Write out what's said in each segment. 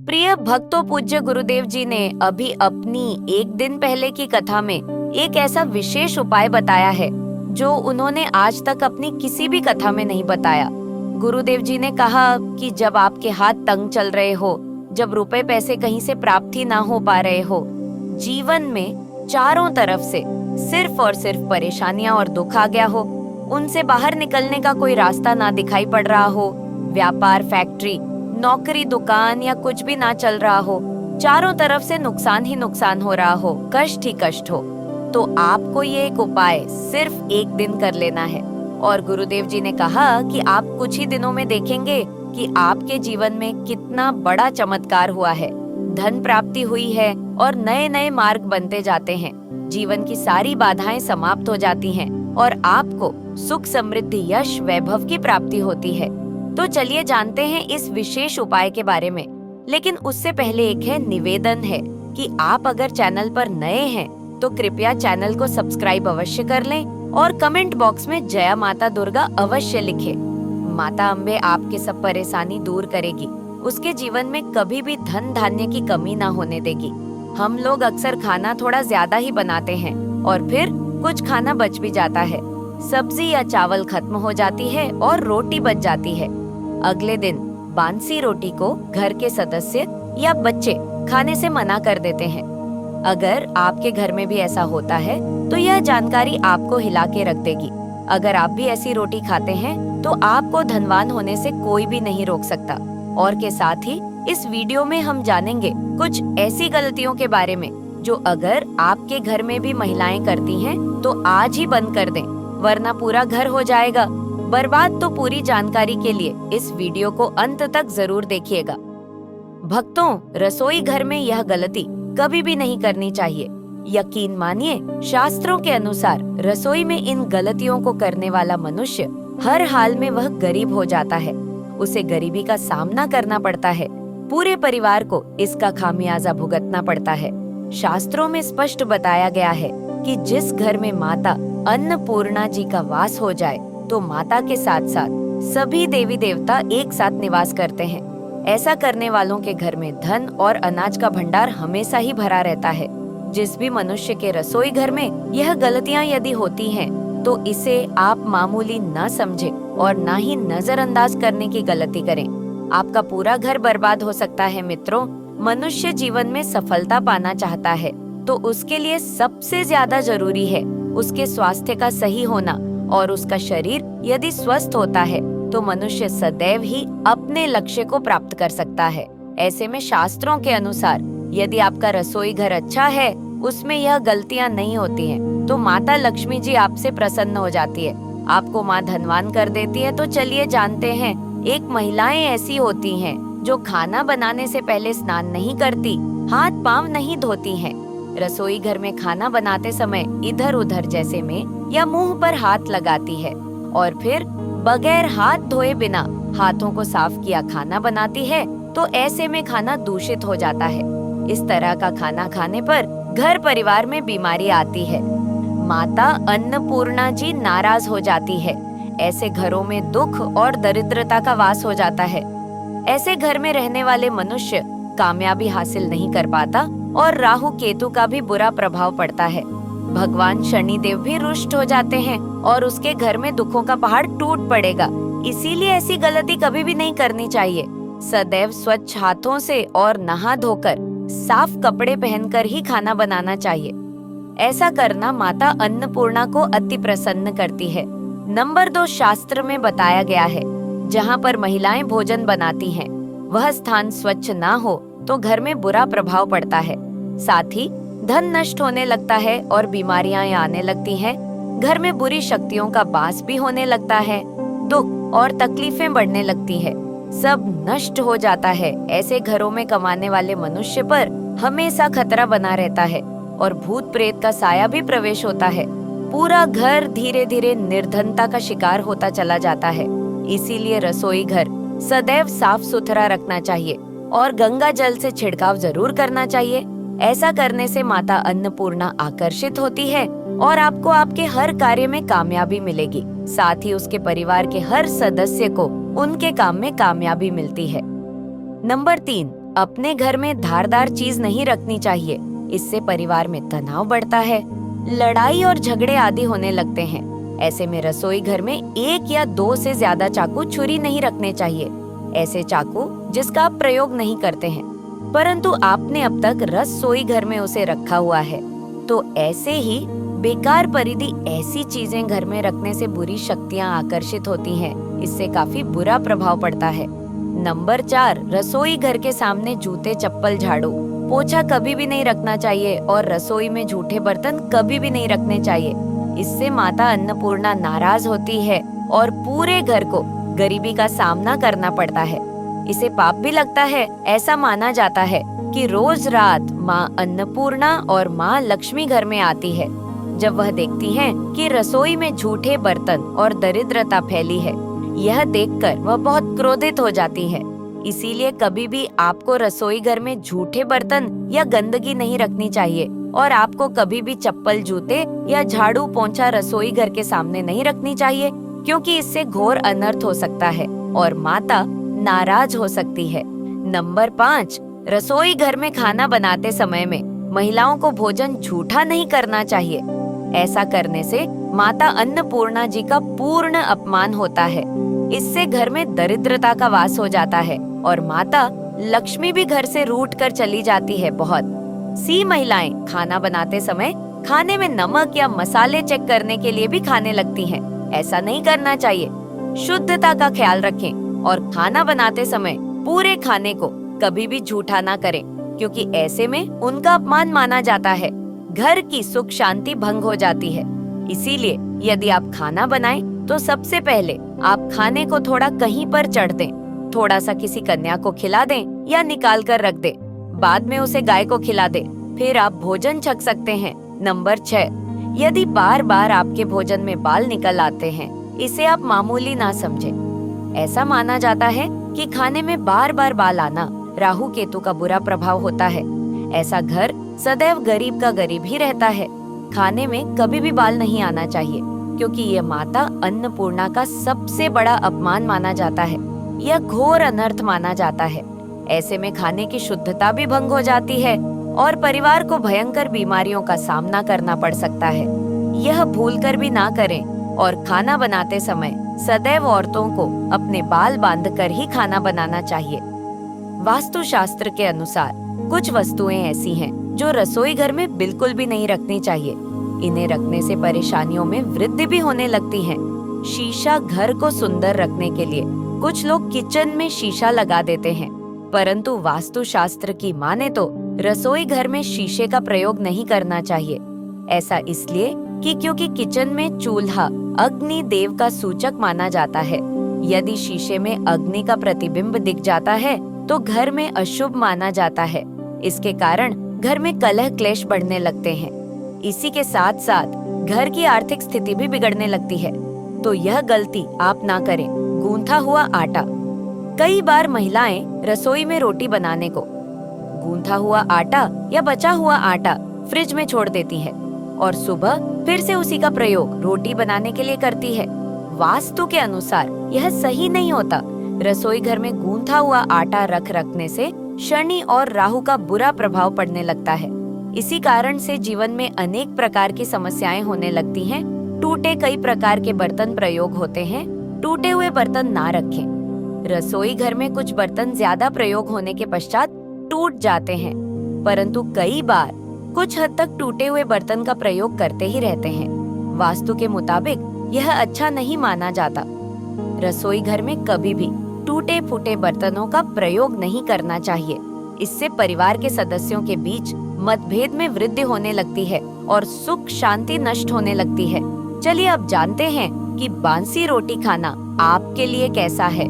प्रिय भक्तों, पूज्य गुरुदेव जी ने अभी अपनी एक दिन पहले की कथा में एक ऐसा विशेष उपाय बताया है जो उन्होंने आज तक अपनी किसी भी कथा में नहीं बताया। गुरुदेव जी ने कहा कि जब आपके हाथ तंग चल रहे हो, जब रुपए पैसे कहीं से प्राप्त ही ना हो पा रहे हो, जीवन में चारों तरफ से सिर्फ और सिर्फ परेशानियां और दुख आ गया हो, उनसे बाहर निकलने का कोई रास्ता ना दिखाई पड़ रहा हो, व्यापार, फैक्ट्री, नौकरी, दुकान या कुछ भी ना चल रहा हो, चारों तरफ से नुकसान ही नुकसान हो रहा हो, कष्ट ही कष्ट हो, तो आपको ये एक उपाय सिर्फ एक दिन कर लेना है। और गुरुदेव जी ने कहा कि आप कुछ ही दिनों में देखेंगे कि आपके जीवन में कितना बड़ा चमत्कार हुआ है, धन प्राप्ति हुई है और नए नए मार्ग बनते जाते हैं, जीवन की सारी बाधाएं समाप्त हो जाती हैं और आपको सुख, समृद्धि, यश, वैभव की प्राप्ति होती है। तो चलिए जानते हैं इस विशेष उपाय के बारे में। लेकिन उससे पहले एक है निवेदन है कि आप अगर चैनल पर नए हैं तो कृपया चैनल को सब्सक्राइब अवश्य कर लें और कमेंट बॉक्स में जय माता दुर्गा अवश्य लिखें। माता अम्बे आपके सब परेशानी दूर करेगी, उसके जीवन में कभी भी धन धान्य की कमी ना होने देगी। हम लोग अक्सर खाना थोड़ा ज्यादा ही बनाते हैं और फिर कुछ खाना बच भी जाता है, सब्जी या चावल खत्म हो जाती है और रोटी बच जाती है। अगले दिन बांसी रोटी को घर के सदस्य या बच्चे खाने से मना कर देते हैं। अगर आपके घर में भी ऐसा होता है तो यह जानकारी आपको हिला के रख देगी। अगर आप भी ऐसी रोटी खाते हैं तो आपको धनवान होने से कोई भी नहीं रोक सकता। और के साथ ही इस वीडियो में हम जानेंगे कुछ ऐसी गलतियों के बारे में जो अगर आपके घर में भी महिलाएं करती हैं तो आज ही बंद कर दें, वरना पूरा घर हो जाएगा बर्बाद। तो पूरी जानकारी के लिए इस वीडियो को अंत तक जरूर देखिएगा। भक्तों, रसोई घर में यह गलती कभी भी नहीं करनी चाहिए। यकीन मानिए, शास्त्रों के अनुसार रसोई में इन गलतियों को करने वाला मनुष्य हर हाल में वह गरीब हो जाता है, उसे गरीबी का सामना करना पड़ता है, पूरे परिवार को इसका खामियाजा भुगतना पड़ता है। शास्त्रों में स्पष्ट बताया गया है कि जिस घर में माता अन्नपूर्णा जी का वास हो जाए तो माता के साथ साथ सभी देवी देवता एक साथ निवास करते हैं। ऐसा करने वालों के घर में धन और अनाज का भंडार हमेशा ही भरा रहता है। जिस भी मनुष्य के रसोई घर में यह गलतियां यदि होती हैं, तो इसे आप मामूली न समझें और न ही नजरअंदाज करने की गलती करें। आपका पूरा घर बर्बाद हो सकता है। मित्रों, मनुष्य जीवन में सफलता पाना चाहता है तो उसके लिए सबसे ज्यादा जरूरी है उसके स्वास्थ्य का सही होना, और उसका शरीर यदि स्वस्थ होता है तो मनुष्य सदैव ही अपने लक्ष्य को प्राप्त कर सकता है। ऐसे में शास्त्रों के अनुसार यदि आपका रसोई घर अच्छा है, उसमें यह गलतियां नहीं होती हैं, तो माता लक्ष्मी जी आपसे प्रसन्न हो जाती है, आपको माँ धनवान कर देती है। तो चलिए जानते हैं, एक महिलाएं ऐसी होती हैं जो खाना बनाने से पहले स्नान नहीं करती, हाथ पाँव नहीं धोती हैं, रसोई घर में खाना बनाते समय इधर उधर जैसे में या मुंह पर हाथ लगाती है और फिर बगैर हाथ धोए बिना हाथों को साफ किया खाना बनाती है, तो ऐसे में खाना दूषित हो जाता है। इस तरह का खाना खाने पर घर परिवार में बीमारी आती है। माता अन्नपूर्णा जी नाराज हो जाती है। ऐसे घरों में दुख और दरिद्रता का वास हो जाता है। ऐसे घर में रहने वाले मनुष्य कामयाबी हासिल नहीं कर पाता और राहु केतु का भी बुरा प्रभाव पड़ता है। भगवान शनिदेव भी रुष्ट हो जाते हैं और उसके घर में दुखों का पहाड़ टूट पड़ेगा। इसीलिए ऐसी गलती कभी भी नहीं करनी चाहिए। सदैव स्वच्छ हाथों से और नहा धोकर साफ कपड़े पहनकर ही खाना बनाना चाहिए। ऐसा करना माता अन्नपूर्णा को अति प्रसन्न करती है। नंबर 2, शास्त्र में बताया गया है जहाँ पर महिलाएं भोजन बनाती हैं, वह स्थान स्वच्छ ना हो तो घर में बुरा प्रभाव पड़ता है। साथ ही धन नष्ट होने लगता है और बीमारियां आने लगती हैं। घर में बुरी शक्तियों का वास भी होने लगता है। दुख और तकलीफें बढ़ने लगती है, सब नष्ट हो जाता है। ऐसे घरों में कमाने वाले मनुष्य पर हमेशा खतरा बना रहता है और भूत प्रेत का साया भी प्रवेश होता है। पूरा घर धीरे धीरे निर्धनता का शिकार होता चला जाता है। इसीलिए रसोई घर सदैव साफ सुथरा रखना चाहिए और गंगा जल से छिड़काव जरूर करना चाहिए। ऐसा करने से माता अन्नपूर्णा आकर्षित होती है और आपको आपके हर कार्य में कामयाबी मिलेगी। साथ ही उसके परिवार के हर सदस्य को उनके काम में कामयाबी मिलती है। नंबर 3, अपने घर में धारदार चीज नहीं रखनी चाहिए। इससे परिवार में तनाव बढ़ता है, लड़ाई और झगड़े आदि होने लगते हैं। ऐसे में रसोई घर में 1 या 2 से ज्यादा चाकू छुरी नहीं रखने चाहिए। ऐसे चाकू जिसका आप प्रयोग नहीं करते हैं, परंतु आपने अब तक रसोई घर में उसे रखा हुआ है, तो ऐसे ही बेकार परिधि ऐसी चीजें घर में रखने से बुरी शक्तियां आकर्षित होती हैं। इससे काफी बुरा प्रभाव पड़ता है। नंबर 4, रसोई घर के सामने जूते, चप्पल, झाड़ू, पोछा कभी भी नहीं रखना चाहिए और रसोई में झूठे बर्तन कभी भी नहीं रखने चाहिए। इससे माता अन्नपूर्णा नाराज होती है और पूरे घर को गरीबी का सामना करना पड़ता है। इसे पाप भी लगता है। ऐसा माना जाता है कि रोज रात माँ अन्नपूर्णा और माँ लक्ष्मी घर में आती है। जब वह देखती हैं कि रसोई में झूठे बर्तन और दरिद्रता फैली है, यह देखकर वह बहुत क्रोधित हो जाती है। इसीलिए कभी भी आपको रसोई घर में झूठे बर्तन या गंदगी नहीं रखनी चाहिए और आपको कभी भी चप्पल, जूते या झाड़ू, पोंछा रसोई घर के सामने नहीं रखनी चाहिए, क्योंकि इससे घोर अनर्थ हो सकता है और माता नाराज हो सकती है। नंबर 5, रसोई घर में खाना बनाते समय में महिलाओं को भोजन झूठा नहीं करना चाहिए। ऐसा करने से माता अन्नपूर्णा जी का पूर्ण अपमान होता है। इससे घर में दरिद्रता का वास हो जाता है और माता लक्ष्मी भी घर से रूठ कर चली जाती है। बहुत सी महिलाएं खाना बनाते समय खाने में नमक या मसाले चेक करने के लिए भी खाने लगती हैं। ऐसा नहीं करना चाहिए। शुद्धता का ख्याल रखें और खाना बनाते समय पूरे खाने को कभी भी झूठा ना करें, क्योंकि ऐसे में उनका अपमान माना जाता है। घर की सुख शांति भंग हो जाती है। इसीलिए यदि आप खाना बनाएं तो सबसे पहले आप खाने को थोड़ा कहीं पर चढ़ दें, थोड़ा सा किसी कन्या को खिला दें या निकाल कर रख दें, बाद में उसे गाय को खिला दें, फिर आप भोजन छक सकते हैं। नंबर 6, यदि बार बार आपके भोजन में बाल निकल आते हैं, इसे आप मामूली ना समझें। ऐसा माना जाता है कि खाने में बार बार बाल आना राहु केतु का बुरा प्रभाव होता है। ऐसा घर सदैव गरीब का गरीब ही रहता है। खाने में कभी भी बाल नहीं आना चाहिए, क्योंकि ये माता अन्नपूर्णा का सबसे बड़ा अपमान माना जाता है। यह घोर अनर्थ माना जाता है। ऐसे में खाने की शुद्धता भी भंग हो जाती है और परिवार को भयंकर बीमारियों का सामना करना पड़ सकता है। यह भूलकर भी ना करें और खाना बनाते समय सदैव औरतों को अपने बाल बांधकर ही खाना बनाना चाहिए। वास्तुशास्त्र के अनुसार कुछ वस्तुएं ऐसी हैं जो रसोई घर में बिल्कुल भी नहीं रखनी चाहिए। इन्हें रखने से परेशानियों में वृद्धि भी होने लगती है। शीशा घर को सुंदर रखने के लिए कुछ लोग किचन में शीशा लगा देते हैं, परंतु वास्तुशास्त्र की माने तो रसोई घर में शीशे का प्रयोग नहीं करना चाहिए। ऐसा इसलिए कि क्योंकि किचन में चूल्हा अग्नि देव का सूचक माना जाता है। यदि शीशे में अग्नि का प्रतिबिंब दिख जाता है तो घर में अशुभ माना जाता है। इसके कारण घर में कलह क्लेश बढ़ने लगते हैं। इसी के साथ साथ घर की आर्थिक स्थिति भी बिगड़ने लगती है। तो यह गलती आप ना करें। गूंथा हुआ आटा। कई बार महिलाएं रसोई में रोटी बनाने को गूंथा हुआ आटा या बचा हुआ आटा फ्रिज में छोड़ देती है और सुबह फिर से उसी का प्रयोग रोटी बनाने के लिए करती है। वास्तु के अनुसार यह सही नहीं होता। रसोई घर में गूंथा हुआ आटा रखने से शनि और राहु का बुरा प्रभाव पड़ने लगता है। इसी कारण से जीवन में अनेक प्रकार की समस्याएं होने लगती हैं। टूटे कई प्रकार के बर्तन प्रयोग होते हैं। टूटे हुए बर्तन ना रखें। रसोई घर में कुछ बर्तन ज्यादा प्रयोग होने के पश्चात टूट जाते हैं, परंतु कई बार कुछ हद तक टूटे हुए बर्तन का प्रयोग करते ही रहते हैं। वास्तु के मुताबिक यह अच्छा नहीं माना जाता। रसोई घर में कभी भी टूटे फूटे बर्तनों का प्रयोग नहीं करना चाहिए। इससे परिवार के सदस्यों के बीच मतभेद में वृद्धि होने लगती है और सुख शांति नष्ट होने लगती है। चलिए अब जानते हैं कि बांसी रोटी खाना आपके लिए कैसा है।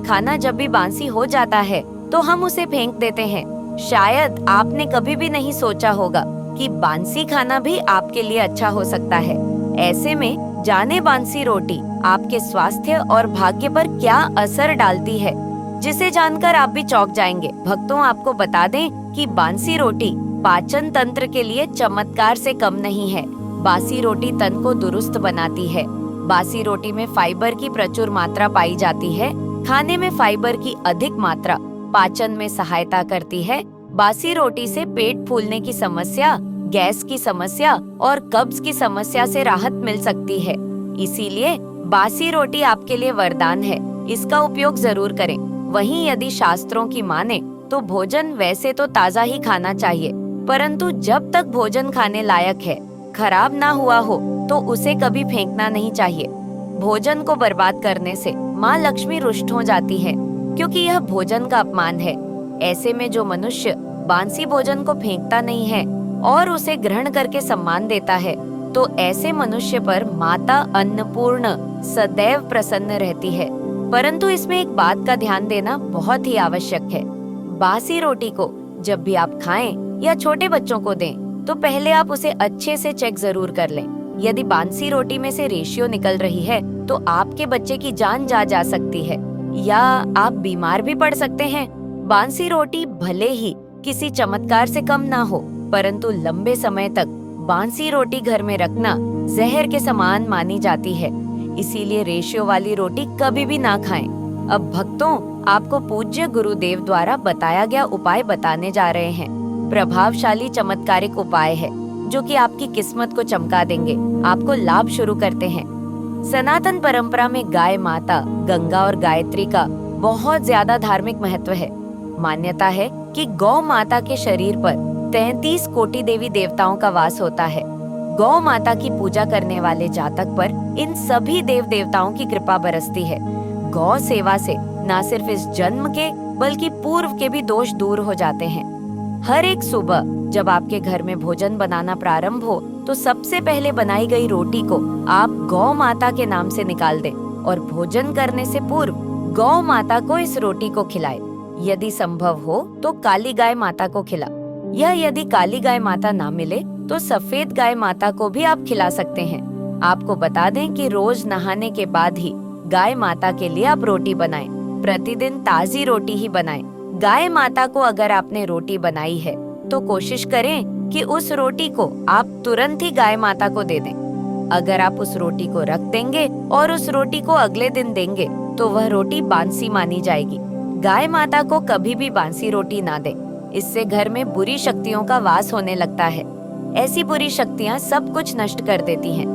खाना जब भी बांसी हो जाता है तो हम उसे फेंक देते हैं। शायद आपने कभी भी नहीं सोचा होगा कि बांसी खाना भी आपके लिए अच्छा हो सकता है। ऐसे में जाने बांसी रोटी आपके स्वास्थ्य और भाग्य पर क्या असर डालती है, जिसे जानकर आप भी चौंक जाएंगे। भक्तों, आपको बता दें कि बांसी रोटी पाचन तंत्र के लिए चमत्कार से कम नहीं है। बासी रोटी तन को दुरुस्त बनाती है। बासी रोटी में फाइबर की प्रचुर मात्रा पाई जाती है। खाने में फाइबर की अधिक मात्रा पाचन में सहायता करती है। बासी रोटी से पेट फूलने की समस्या, गैस की समस्या और कब्ज की समस्या से राहत मिल सकती है। इसीलिए बासी रोटी आपके लिए वरदान है, इसका उपयोग जरूर करें। वहीं यदि शास्त्रों की माने तो भोजन वैसे तो ताजा ही खाना चाहिए, परंतु जब तक भोजन खाने लायक है, खराब ना हुआ हो, तो उसे कभी फेंकना नहीं चाहिए। भोजन को बर्बाद करने से माँ लक्ष्मी रुष्ट हो जाती है, क्योंकि यह भोजन का अपमान है। ऐसे में जो मनुष्य बासी भोजन को फेंकता नहीं है और उसे ग्रहण करके सम्मान देता है, तो ऐसे मनुष्य पर माता अन्नपूर्ण सदैव प्रसन्न रहती है। परंतु इसमें एक बात का ध्यान देना बहुत ही आवश्यक है। बासी रोटी को जब भी आप खाएं या छोटे बच्चों को दें, तो पहले आप उसे अच्छे से चेक जरूर कर लें। यदि बासी रोटी में से रेशियो निकल रही है, तो आपके बच्चे की जान जा सकती है या आप बीमार भी पड़ सकते हैं। बासी रोटी भले ही किसी चमत्कार से कम ना हो, परंतु लंबे समय तक बासी रोटी घर में रखना जहर के समान मानी जाती है। इसीलिए रेशियो वाली रोटी कभी भी ना खाएं। अब भक्तों, आपको पूज्य गुरुदेव द्वारा बताया गया उपाय बताने जा रहे हैं। प्रभावशाली चमत्कारिक उपाय है जो कि आपकी किस्मत को चमका देंगे। आपको लाभ शुरू करते हैं। सनातन परंपरा में गाय माता, गंगा और गायत्री का बहुत ज्यादा धार्मिक महत्व है। मान्यता है कि गौ माता के शरीर पर 33 कोटि देवी देवताओं का वास होता है। गौ माता की पूजा करने वाले जातक पर इन सभी देव देवताओं की कृपा बरसती है। गौ सेवा से न सिर्फ इस जन्म के बल्कि पूर्व के भी दोष दूर हो जाते हैं। हर एक सुबह जब आपके घर में भोजन बनाना प्रारंभ हो, तो सबसे पहले बनाई गई रोटी को आप गौ माता के नाम से निकाल दें और भोजन करने से पूर्व गौ माता को इस रोटी को खिलाए। यदि संभव हो तो काली गाय माता को खिला, या यदि काली गाय माता ना मिले तो सफेद गाय माता को भी आप खिला सकते हैं। आपको बता दें कि रोज नहाने के बाद ही गाय माता के लिए आप रोटी बनाएं। प्रतिदिन ताजी रोटी ही बनाएं। गाय माता को अगर आपने रोटी बनाई है तो कोशिश करें कि उस रोटी को आप तुरंत ही गाय माता को दे दें। अगर आप उस रोटी को रख देंगे और उस रोटी को अगले दिन देंगे, तो वह रोटी बासी मानी जाएगी। गाय माता को कभी भी बासी रोटी ना दें, इससे घर में बुरी शक्तियों का वास होने लगता है। ऐसी बुरी शक्तियाँ सब कुछ नष्ट कर देती हैं।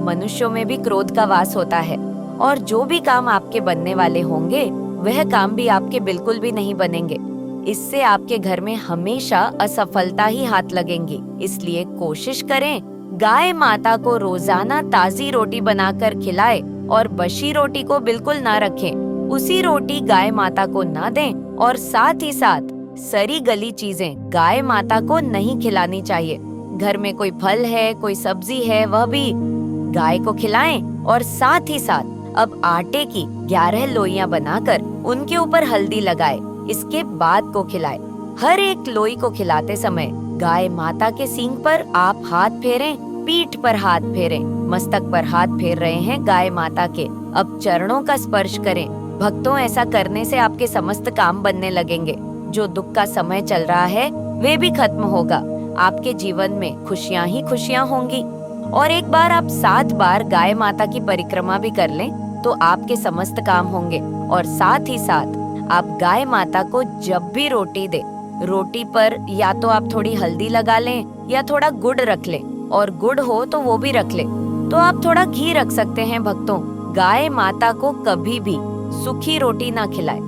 मनुष्यों में भी क्रोध का वास होता है, और जो भी काम आपके बनने वाले होंगे, वह काम भी आपके बिल्कुल भी नहीं बनेंगे। इससे आपके घर में हमेशा असफलता ही हाथ लगेंगी। इसलिए कोशिश करें गाय माता को रोजाना ताजी रोटी बनाकर खिलाए और बची रोटी को बिल्कुल ना रखें। उसी रोटी गाय माता को ना दें, और साथ ही साथ सड़ी गली चीजें गाय माता को नहीं खिलानी चाहिए। घर में कोई फल है, कोई सब्जी है, वह भी गाय को खिलाएं। और साथ ही साथ अब आटे की 11 लोइयां बनाकर उनके ऊपर हल्दी लगाए, इसके बाद को खिलाए। हर एक लोई को खिलाते समय गाय माता के सींग पर आप हाथ फेरें, पीठ पर हाथ फेरें, मस्तक पर हाथ फेर रहे हैं गाय माता के। अब चरणों का स्पर्श करें। भक्तों, ऐसा करने से आपके समस्त काम बनने लगेंगे। जो दुख का समय चल रहा है वे भी खत्म होगा। आपके जीवन में खुशियां ही खुशियां होंगी। और एक बार आप 7 बार गाय माता की परिक्रमा भी कर लें तो आपके समस्त काम होंगे। और साथ ही साथ आप गाय माता को जब भी रोटी दे, रोटी पर या तो आप थोड़ी हल्दी लगा लें या थोड़ा गुड़ रख लें, और गुड़ हो तो वो भी रख लें। तो आप थोड़ा घी रख सकते हैं। भक्तों, गाय माता को कभी भी सूखी रोटी ना खिलाए।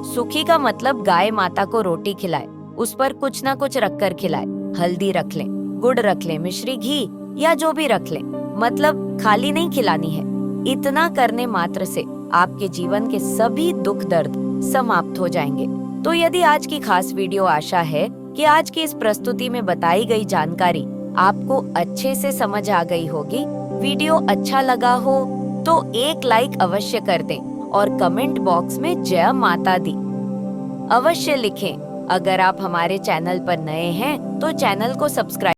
सूखी का मतलब गाय माता को रोटी खिलाए, उस पर कुछ ना कुछ रखकर खिलाए। हल्दी रख लें, गुड़ रख लें, मिश्री, घी या जो भी रख लें, मतलब खाली नहीं खिलानी है। इतना करने मात्र से आपके जीवन के सभी दुख दर्द समाप्त हो जाएंगे। तो यदि आज की खास वीडियो, आशा है कि आज की इस प्रस्तुति में बताई गई जानकारी आपको अच्छे से समझ आ गई होगी। वीडियो अच्छा लगा हो तो एक लाइक अवश्य कर दें और कमेंट बॉक्स में जय माता दी अवश्य लिखें। अगर आप हमारे चैनल पर नए हैं तो चैनल को सब्सक्राइब